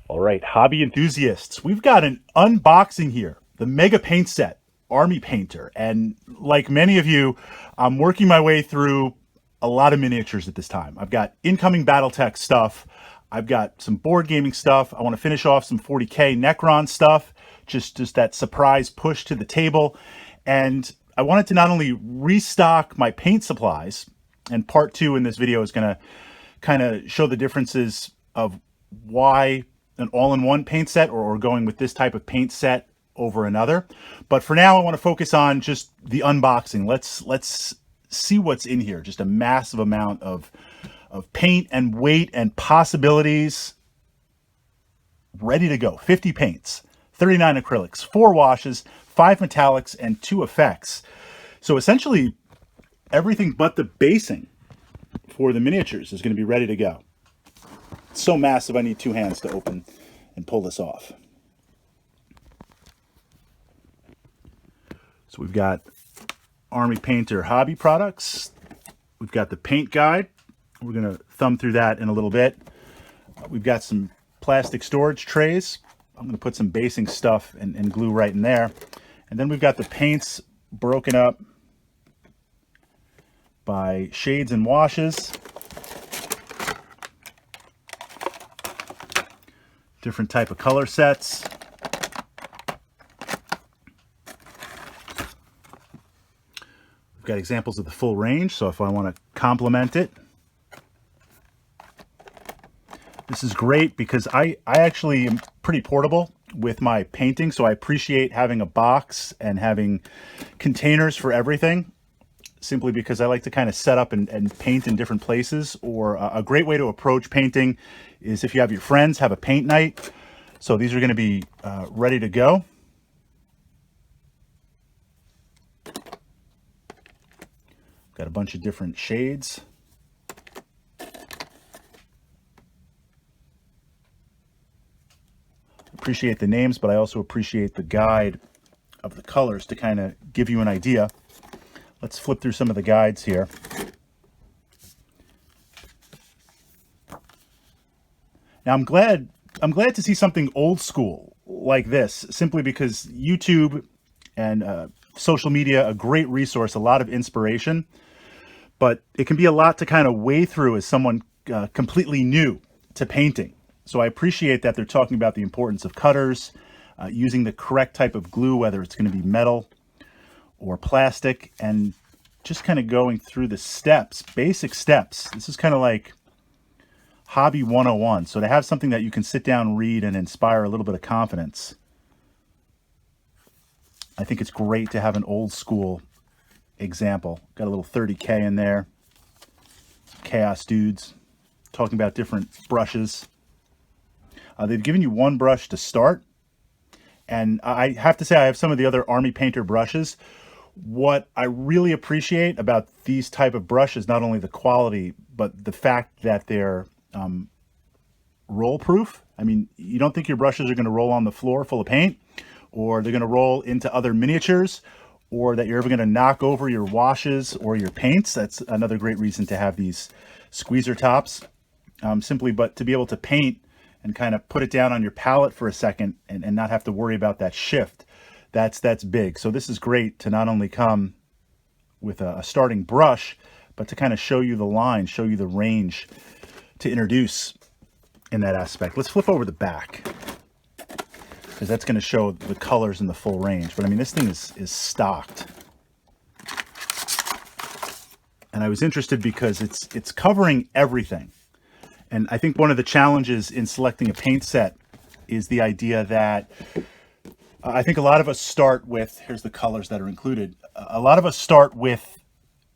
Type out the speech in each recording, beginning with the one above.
All right, hobby enthusiasts, we've got an unboxing here, the Mega Paint Set, Army Painter. And like many of you, I'm working my way through a lot of miniatures at this time. I've got incoming Battletech stuff. I've got some board gaming stuff. I want to finish off some 40K Necron stuff, just that surprise push to the table. And I wanted to not only restock my paint supplies, and part two in this video is going to kind of show the differences of why an all-in-one paint set or going with this type of paint set over another. But for now, I want to focus on just the unboxing. Let's see what's in here. Just a massive amount of paint and weight and possibilities ready to go. 50 paints, 39 acrylics, 4 washes, 5 metallics, and 2 effects. So essentially, everything but the basing for the miniatures is going to be ready to go. It's so massive, I need 2 hands to open and pull this off. So we've got Army Painter hobby products. We've got the paint guide. We're going to thumb through that in a little bit. We've got some plastic storage trays. I'm going to put some basing stuff and glue right in there. And then we've got the paints broken up by shades and washes. Different type of color sets. We've got examples of the full range, so if I want to complement it. This is great because I actually am pretty portable with my painting, so I appreciate having a box and having containers for everything, simply because I like to kind of set up and paint in different places. Or a great way to approach painting is if you have your friends have a paint night. So these are going to be ready to go. Got a bunch of different shades. Appreciate the names, but I also appreciate the guide of the colors to kind of give you an idea. Let's flip through some of the guides here. Now I'm glad to see something old school like this, simply because YouTube and social media, a great resource, a lot of inspiration, but it can be a lot to kind of weigh through as someone completely new to painting. So I appreciate that they're talking about the importance of cutters, using the correct type of glue, whether it's going to be metal or plastic, and just kind of going through the steps, basic steps. This is kind of like Hobby 101. So to have something that you can sit down, read, and inspire a little bit of confidence, I think it's great to have an old school example. Got a little 30K in there. Chaos dudes talking about different brushes. They've given you one brush to start. And I have to say, I have some of the other Army Painter brushes. What I really appreciate about these type of brushes, not only the quality, but the fact that they're roll proof. I mean, you don't think your brushes are going to roll on the floor full of paint, or they're going to roll into other miniatures, or that you're ever going to knock over your washes or your paints. That's another great reason to have these squeezer tops. Simply, but to be able to paint and kind of put it down on your palette for a second and not have to worry about that shift. That's big. So this is great to not only come with a starting brush, but to kind of show you the line, show you the range to introduce in that aspect. Let's flip over the back, because that's going to show the colors in the full range. But I mean, this thing is stocked. And I was interested because it's covering everything. And I think one of the challenges in selecting a paint set is the idea that I think a lot of us start with, here's the colors that are included. A lot of us start with,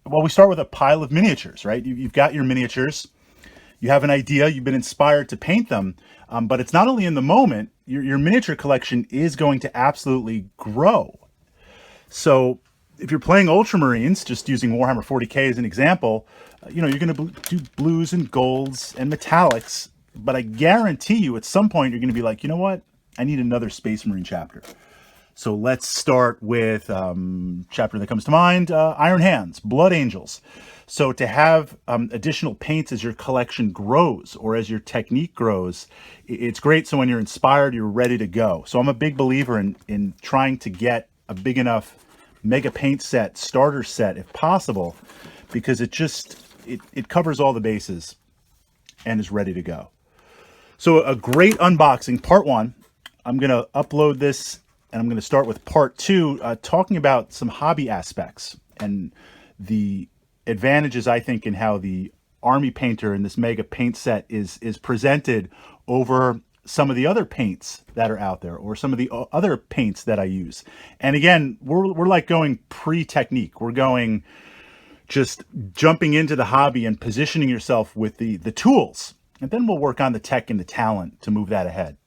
well, we start with a pile of miniatures, right? You've got your miniatures. You have an idea, you've been inspired to paint them, but it's not only in the moment, your miniature collection is going to absolutely grow. So if you're playing Ultramarines, just using Warhammer 40K as an example, you're going to do blues and golds and metallics, but I guarantee you at some point you're going to be like, you know what? I need another Space Marine chapter. So let's start with chapter that comes to mind, Iron Hands, Blood Angels. So to have additional paints as your collection grows or as your technique grows, it's great. So when you're inspired, you're ready to go. So I'm a big believer in trying to get a big enough mega paint set, starter set, if possible, because it covers all the bases and is ready to go. So a great unboxing, part one. I'm going to upload this and I'm going to start with part two, talking about some hobby aspects and the advantages, I think, in how the Army Painter in this mega paint set is presented over some of the other paints that are out there, or some of the other paints that I use. And again, we're like going pre-technique. We're going just jumping into the hobby and positioning yourself with the tools. And then we'll work on the tech and the talent to move that ahead.